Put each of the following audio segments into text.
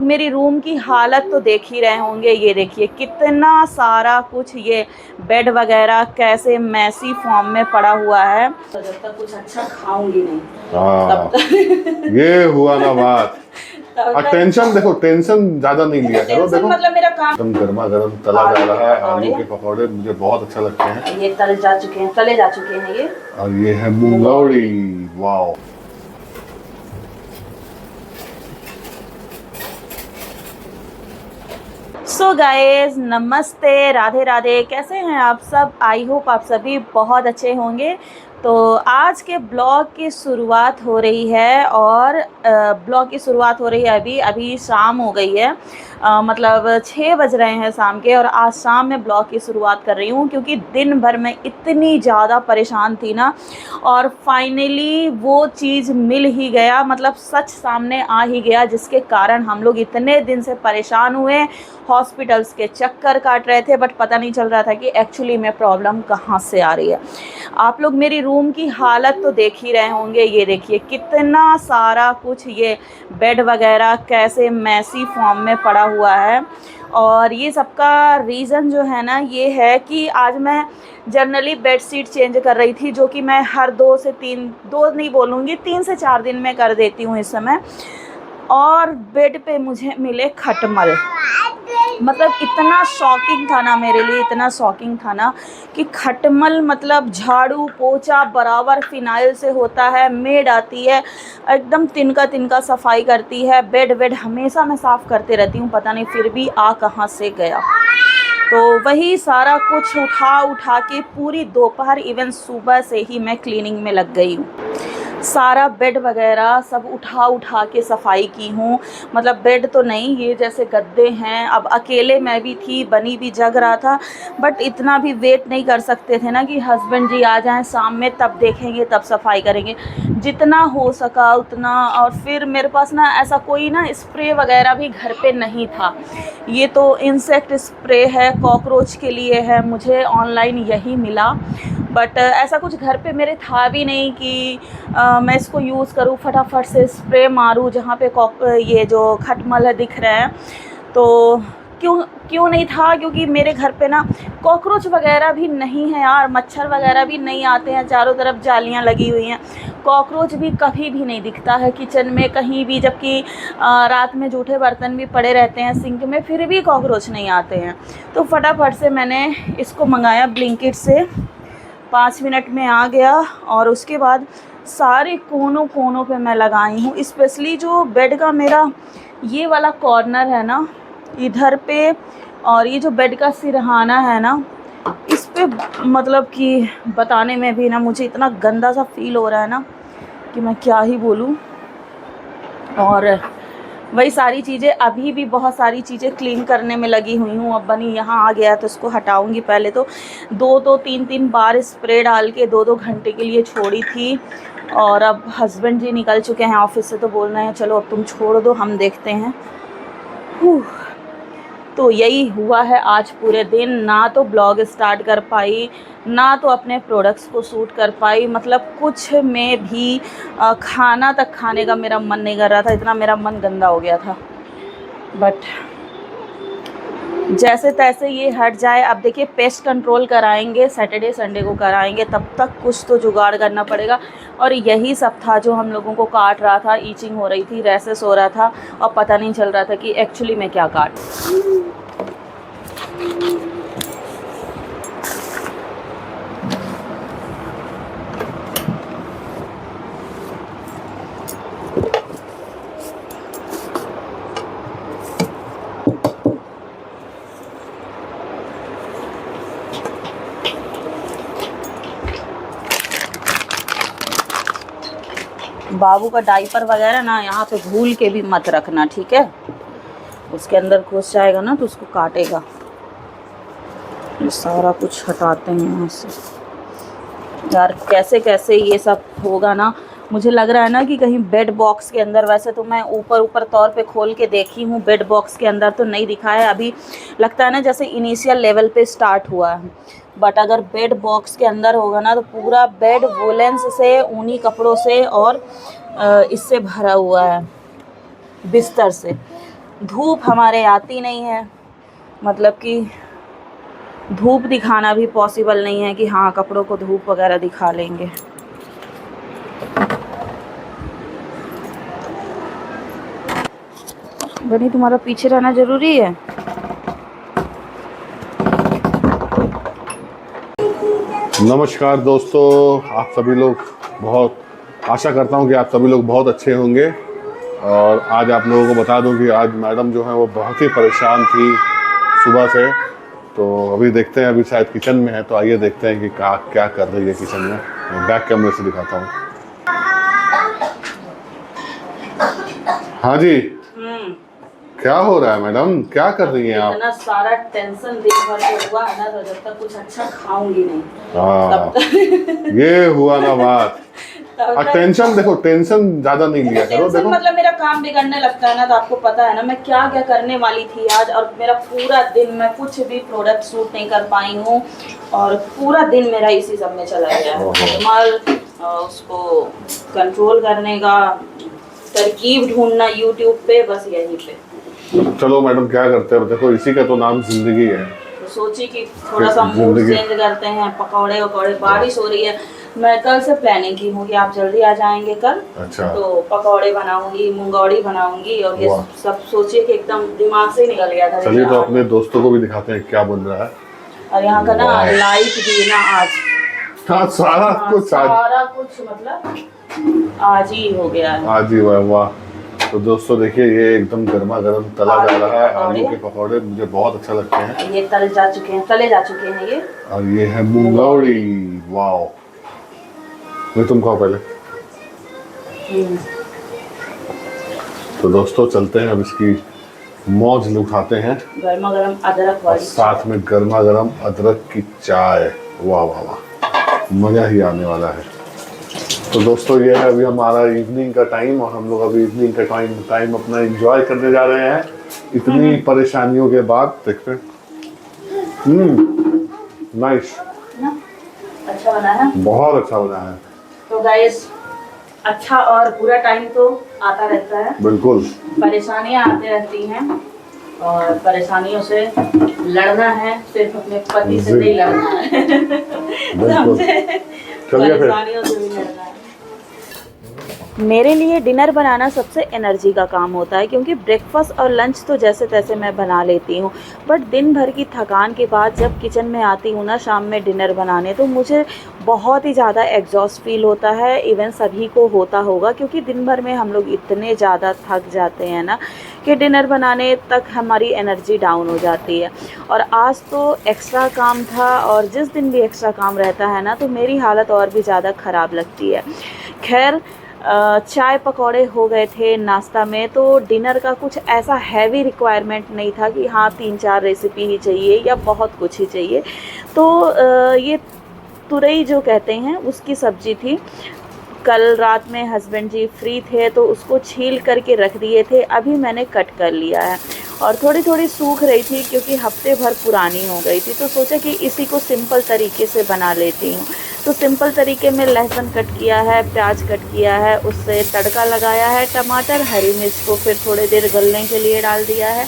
मेरी रूम की हालत तो देख ही रहे होंगे। ये देखिए कितना सारा कुछ, ये बेड वगैरह कैसे मैसी फॉर्म में पड़ा हुआ है। तो जब तक कुछ अच्छा खाऊंगी नहीं तब तक ये हुआ ना बात। टेंशन देखो, टेंशन ज्यादा नहीं लिया करो। देखो मतलब मेरा काम एकदम गर्मा गर्म तला जा रहा है। आलू के पकौड़े मुझे बहुत अच्छा लगते हैं। ये तले जा चुके हैं ये। और ये है मुंगौड़ी। वाओ। सो गाइस, नमस्ते, राधे राधे। कैसे हैं आप सब? आई होप आप सभी बहुत अच्छे होंगे। तो आज के ब्लॉग की शुरुआत हो रही है और ब्लॉग की शुरुआत हो रही है अभी शाम हो गई है। मतलब 6 बज रहे हैं शाम के, और आज शाम में ब्लॉग की शुरुआत कर रही हूँ क्योंकि दिन भर मैं इतनी ज़्यादा परेशान थी ना, और फाइनली वो चीज़ मिल ही गया। मतलब सच सामने आ ही गया जिसके कारण हम लोग इतने दिन से परेशान हुए, हॉस्पिटल्स के चक्कर काट रहे थे, बट पता नहीं चल रहा था कि एक्चुअली में प्रॉब्लम कहाँ से आ रही है। आप लोग मेरी रूम की हालत तो देख ही रहे होंगे। ये देखिए कितना सारा कुछ, ये बेड वगैरह कैसे मैसी फॉर्म में पड़ा हुआ है। और ये सबका रीज़न जो है ना, ये है कि आज मैं जनरली बेड शीट चेंज कर रही थी, जो कि मैं हर 2 से 3, 2 नहीं बोलूँगी, 3 से 4 दिन में कर देती हूँ इस समय। और बेड पे मुझे मिले खटमल। मतलब इतना शॉकिंग था ना मेरे लिए, इतना शॉकिंग था ना कि खटमल, मतलब झाड़ू पोछा बराबर फिनाइल से होता है, मेड आती है एकदम तिनका तिनका सफाई करती है, बेड वेड हमेशा मैं साफ़ करते रहती हूँ, पता नहीं फिर भी आ कहाँ से गया। तो वही सारा कुछ उठा उठा के पूरी दोपहर, इवन सुबह से ही मैं क्लीनिंग में लग गई हूँ। सारा बेड वगैरह सब उठा उठा के सफाई की हूँ। मतलब बेड तो नहीं, ये जैसे गद्दे हैं। अब अकेले मैं भी थी, बनी भी जग रहा था, बट इतना भी वेट नहीं कर सकते थे ना कि हस्बैंड जी आ जाएं शाम में, तब देखेंगे, तब सफाई करेंगे। जितना हो सका उतना। और फिर मेरे पास ना ऐसा कोई ना स्प्रे वगैरह भी घर पे नहीं था। ये तो इंसेक्ट स्प्रे है, कॉकरोच के लिए है, मुझे ऑनलाइन यही मिला। बट ऐसा कुछ घर पे मेरे था भी नहीं कि मैं इसको यूज़ करूँ, फटाफट से स्प्रे मारूँ जहाँ पे ये जो खटमल है दिख रहे हैं। तो क्यों क्यों नहीं था? क्योंकि मेरे घर पे ना कॉकरोच वगैरह भी नहीं है यार, मच्छर वगैरह भी नहीं आते हैं, चारों तरफ जालियाँ लगी हुई हैं। कॉकरोच भी कभी भी नहीं दिखता है किचन में कहीं भी, जबकि रात में जूठे बर्तन भी पड़े रहते हैं सिंक में, फिर भी कॉकरोच नहीं आते हैं। तो फटाफट से मैंने इसको मंगाया ब्लिंकिट से, 5 मिनट में आ गया। और उसके बाद सारे कोनों कोनों पे मैं लगाई हूँ, स्पेशली जो बेड का मेरा ये वाला कॉर्नर है ना, इधर पे, और ये जो बेड का सिरहाना है ना, इस पे मतलब कि बताने में भी ना मुझे इतना गंदा सा फील हो रहा है ना कि मैं क्या ही बोलूँ। और वही सारी चीज़ें, अभी भी बहुत सारी चीज़ें क्लीन करने में लगी हुई हूँ। अब बनी यहाँ आ गया तो इसको हटाऊँगी। पहले तो 2-3 बार स्प्रे डाल के 2-2 घंटे के लिए छोड़ी थी। और अब हस्बैंड जी निकल चुके हैं ऑफिस से, तो बोल रहे हैं चलो अब तुम छोड़ दो, हम देखते हैं। तो यही हुआ है आज पूरे दिन। ना तो ब्लॉग स्टार्ट कर पाई, ना तो अपने प्रोडक्ट्स को शूट कर पाई, मतलब कुछ में भी खाना तक खाने का मेरा मन नहीं कर रहा था, इतना मेरा मन गंदा हो गया था। बट जैसे तैसे ये हट जाए। अब देखिए पेस्ट कंट्रोल कराएंगे, सैटरडे संडे को कराएंगे, तब तक कुछ तो जुगाड़ करना पड़ेगा। और यही सब था जो हम लोगों को काट रहा था, ईचिंग हो रही थी, रैसेस हो रहा था, और पता नहीं चल रहा था कि एक्चुअली मैं क्या काट। बाबू का डाइपर वगैरह ना यहाँ पे भूल के भी मत रखना, ठीक है? उसके अंदर घुस जाएगा ना तो उसको काटेगा। ये सारा कुछ हटाते हैं यहाँ से। यार कैसे कैसे ये सब होगा ना, मुझे लग रहा है ना कि कहीं बेड बॉक्स के अंदर, वैसे तो मैं ऊपर तौर पे खोल के देखी हूँ, बेड बॉक्स के अंदर तो नहीं दिखा है अभी। लगता है ना जैसे इनिशियल लेवल पे स्टार्ट हुआ है। बट अगर बेड बॉक्स के अंदर होगा ना तो पूरा बेड वुलेंस से, ऊनी कपड़ों से और इससे भरा हुआ है, बिस्तर से। धूप हमारे आती नहीं है, मतलब कि धूप दिखाना भी पॉसिबल नहीं है कि हाँ कपड़ों को धूप वगैरह दिखा लेंगे। बनी तुम्हारा पीछे रहना ज़रूरी है। नमस्कार दोस्तों, आप सभी लोग बहुत आशा करता हूँ कि आप सभी लोग बहुत अच्छे होंगे। और आज आप लोगों को बता दूं कि आज मैडम जो है वो बहुत ही परेशान थी सुबह से। तो अभी देखते हैं, अभी शायद किचन में है, तो आइए देखते हैं कि क्या कर रही है किचन में। मैं बैक कैमरे से दिखाता हूँ। हाँ जी, क्या हो रहा है मैडम, क्या कर रही हैं आप? इतना सारा टेंशन दिन भर से हुआ है ना, तो जब तक कुछ अच्छा खाऊंगी नहीं हाँ ये हुआ ना बात। टेंशन देखो, टेंशन ज्यादा नहीं लिया करो। देखो मतलब मेरा काम बिगड़ने लगता है ना, तो आपको पता है ना मैं क्या क्या करने वाली थी आज, और मेरा पूरा दिन मैं कुछ भी प्रोडक्ट शूट नहीं कर पाई हूँ, और पूरा दिन मेरा इसी सब में चला गया है। उसको कंट्रोल करने का तरकीब ढूंढना यूट्यूब पे, बस यहीं पे। चलो मैडम, क्या करते हैं, देखो इसी का तो नाम जिंदगी है। तो सोची कि थोड़ा सा मूड चेंज करते हैं, पकौड़े वकौड़े। बारिश हो रही है, मैं कल से प्लानिंग की हूँ कि आप जल्दी आ जाएंगे कल। अच्छा। तो पकौड़े बनाऊंगी, मुंगौड़ी बनाऊंगी, और ये सब सोचिए कि एकदम दिमाग से निकल गया था। चलिए तो अपने दोस्तों को भी दिखाते हैं क्या बन रहा है। और यहाँ का ना लाइट भी ना आज, हाँ सारा कुछ मतलब आज ही हो गया है। आज ही वाह। तो दोस्तों देखिए, ये एकदम गर्मा गर्म तला जा रहा है आलू के पकौड़े। मुझे बहुत अच्छा लगते हैं। ये तले जा चुके हैं ये। और ये है मुंगौड़ी। वाओ, मैं तुम खाओ पहले। तो दोस्तों चलते हैं, अब इसकी मौज उठाते हैं। गर्मा गर्म अदरक वाली, साथ में गर्मा गर्म अदरक की चाय। वाह वाह वाह, मजा ही आने वाला है। तो दोस्तों ये है अभी हमारा इवनिंग का टाइम, और हम लोग अभी इवनिंग का टाइम अपना एंजॉय करने जा रहे हैं इतनी परेशानियों के बाद। देखते हैं। नाइस, अच्छा बना है, बहुत अच्छा बना है। तो गाइस, अच्छा और बुरा टाइम तो आता रहता है, बिल्कुल परेशानियां आती रहती हैं, और परेशानियों से लड़ना है, सिर्फ अपने पति से नहीं लड़ना है। परेशानियों से भी लड़ना है। मेरे लिए डिनर बनाना सबसे एनर्जी का काम होता है, क्योंकि ब्रेकफास्ट और लंच तो जैसे तैसे मैं बना लेती हूँ, बट दिन भर की थकान के बाद जब किचन में आती हूँ ना शाम में डिनर बनाने, तो मुझे बहुत ही ज़्यादा एग्जॉस्ट फील होता है। इवन सभी को होता होगा, क्योंकि दिन भर में हम लोग इतने ज़्यादा थक जाते हैं ना कि डिनर बनाने तक हमारी एनर्जी डाउन हो जाती है। और आज तो एक्स्ट्रा काम था, और जिस दिन भी एक्स्ट्रा काम रहता है ना, तो मेरी हालत और भी ज़्यादा ख़राब लगती है। खैर, चाय पकौड़े हो गए थे नाश्ता में, तो डिनर का कुछ ऐसा हैवी रिक्वायरमेंट नहीं था कि हाँ 3-4 रेसिपी ही चाहिए या बहुत कुछ ही चाहिए। तो ये तुरई जो कहते हैं उसकी सब्ज़ी थी। कल रात में हस्बैंड जी फ्री थे तो उसको छील करके रख दिए थे, अभी मैंने कट कर लिया है, और थोड़ी थोड़ी सूख रही थी क्योंकि हफ्ते भर पुरानी हो गई थी। तो सोचा कि इसी को सिंपल तरीके से बना लेती हूँ। तो सिंपल तरीके में लहसुन कट किया है, प्याज कट किया है, उससे तड़का लगाया है, टमाटर हरी मिर्च को फिर थोड़ी देर गलने के लिए डाल दिया है,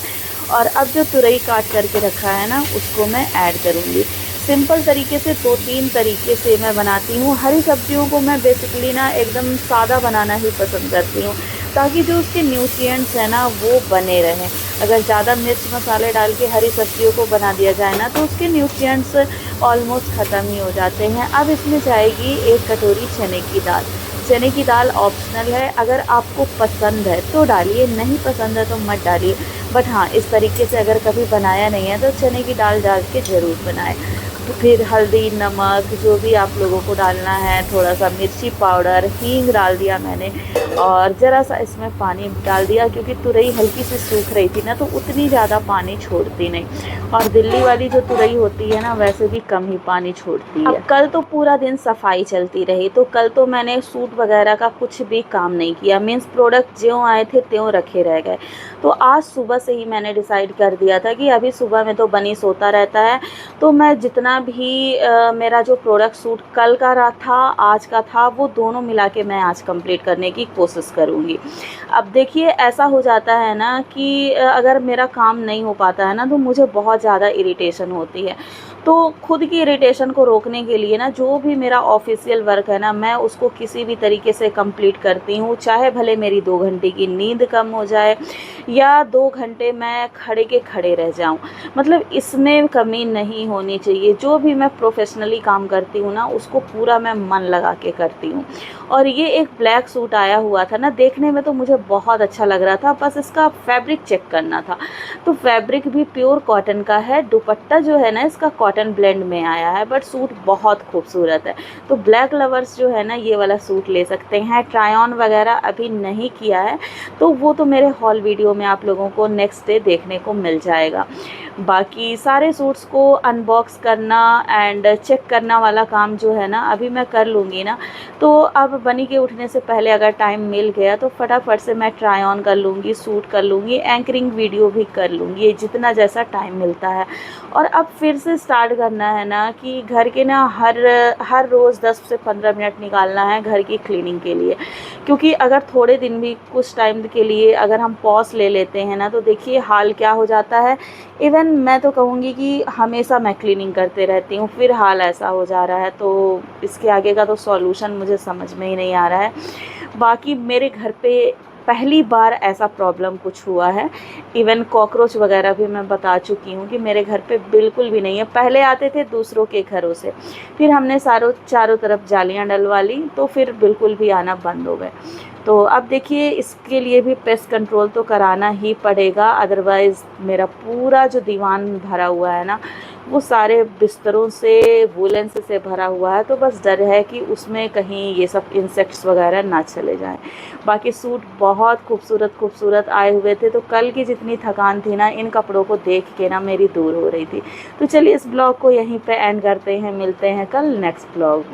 और अब जो तुरई काट करके रखा है ना उसको मैं ऐड करूँगी। सिंपल तरीके से 2-3 तरीके से मैं बनाती हूँ। हरी सब्जियों को मैं बेसिकली ना एकदम सादा बनाना ही पसंद करती हूँ, ताकि जो उसके न्यूट्रिएंट्स हैं ना वो बने रहें। अगर ज़्यादा मिर्च मसाले डाल के हरी सब्जियों को बना दिया जाए ना, तो उसके न्यूट्रिएंट्स ऑलमोस्ट ख़त्म ही हो जाते हैं। अब इसमें जाएगी 1 कटोरी चने की दाल। चने की दाल ऑप्शनल है, अगर आपको पसंद है तो डालिए, नहीं पसंद है तो मत डालिए। बट हाँ, इस तरीके से अगर कभी बनाया नहीं है तो चने की दाल डाल के ज़रूर बनाएं। तो फिर हल्दी, नमक, जो भी आप लोगों को डालना है, थोड़ा सा मिर्ची पाउडर, हींग डाल दिया मैंने, और ज़रा सा इसमें पानी डाल दिया, क्योंकि तुरई हल्की सी सूख रही थी ना, तो उतनी ज़्यादा पानी छोड़ती नहीं। और दिल्ली वाली जो तुरई होती है ना, वैसे भी कम ही पानी छोड़ती है। अब कल तो पूरा दिन सफाई चलती रही, तो कल तो मैंने सूट वगैरह का कुछ भी काम नहीं किया, मीन्स प्रोडक्ट ज्यों आए थे त्यों रखे रह गए। तो आज सुबह से ही मैंने डिसाइड कर दिया था कि अभी सुबह में तो बनी सोता रहता है, तो मैं जितना भी मेरा जो प्रोडक्ट सूट कल का रहा था, आज का था, वो दोनों मिला के मैं आज कंप्लीट करने की कोशिश करूँगी। अब देखिए ऐसा हो जाता है ना कि अगर मेरा काम नहीं हो पाता है ना तो मुझे बहुत ज़्यादा इरिटेशन होती है। तो खुद की इरिटेशन को रोकने के लिए ना जो भी मेरा ऑफ़िशियल वर्क है ना, मैं उसको किसी भी तरीके से कंप्लीट करती हूँ, चाहे भले मेरी 2 घंटे की नींद कम हो जाए या 2 घंटे मैं खड़े के खड़े रह जाऊँ। मतलब इसमें कमी नहीं होनी चाहिए। जो भी मैं प्रोफ़ेशनली काम करती हूँ ना, उसको पूरा मैं मन लगा के करती हूँ। और ये एक ब्लैक सूट आया हुआ था ना, देखने में तो मुझे बहुत अच्छा लग रहा था, बस इसका फैब्रिक चेक करना था। तो फैब्रिक भी प्योर कॉटन का है, दुपट्टा जो है ना इसका कॉटन ब्लेंड में आया है, बट सूट बहुत खूबसूरत है। तो ब्लैक लवर्स जो है ना ये वाला सूट ले सकते हैं। ट्राई ऑन वगैरह अभी नहीं किया है, तो वो तो मेरे हॉल वीडियो में आप लोगों को नेक्स्ट डे देखने को मिल जाएगा। बाकी सारे सूट्स को अनबॉक्स करना एंड चेक करना वाला काम जो है ना अभी मैं कर लूँगी ना, तो अब बनी के उठने से पहले अगर टाइम मिल गया तो फटाफट से मैं ट्राई ऑन कर लूँगी, सूट कर लूँगी, एंकरिंग वीडियो भी कर लूँगी, जितना जैसा टाइम मिलता है। और अब फिर से स्टार्ट करना है ना कि घर के ना हर रोज़ 10 से 15 मिनट निकालना है घर की क्लीनिंग के लिए। क्योंकि अगर थोड़े दिन भी कुछ टाइम के लिए अगर हम पॉज़ ले लेते हैं ना, तो देखिए हाल क्या हो जाता है। इवन मैं तो कहूँगी कि हमेशा मैं क्लीनिंग करते रहती हूँ, फिर हाल ऐसा हो जा रहा है, तो इसके आगे का तो सॉल्यूशन मुझे समझ में ही नहीं आ रहा है। बाकी मेरे घर पे पहली बार ऐसा प्रॉब्लम कुछ हुआ है। इवन कॉकरोच वगैरह भी मैं बता चुकी हूँ कि मेरे घर पे बिल्कुल भी नहीं है। पहले आते थे दूसरों के घरों से, फिर हमने चारों तरफ जालियाँ डलवा ली, तो फिर बिल्कुल भी आना बंद हो गए। तो अब देखिए इसके लिए भी पेस्ट कंट्रोल तो कराना ही पड़ेगा, अदरवाइज़ मेरा पूरा जो दीवान भरा हुआ है ना, वो सारे बिस्तरों से, वूलन से भरा हुआ है। तो बस डर है कि उसमें कहीं ये सब इंसेक्ट्स वगैरह ना चले जाएं। बाकी सूट बहुत खूबसूरत आए हुए थे, तो कल की जितनी थकान थी ना इन कपड़ों को देख के ना मेरी दूर हो रही थी। तो चलिए इस ब्लॉग को यहीं पे एंड करते हैं, मिलते हैं कल नेक्स्ट ब्लॉग में।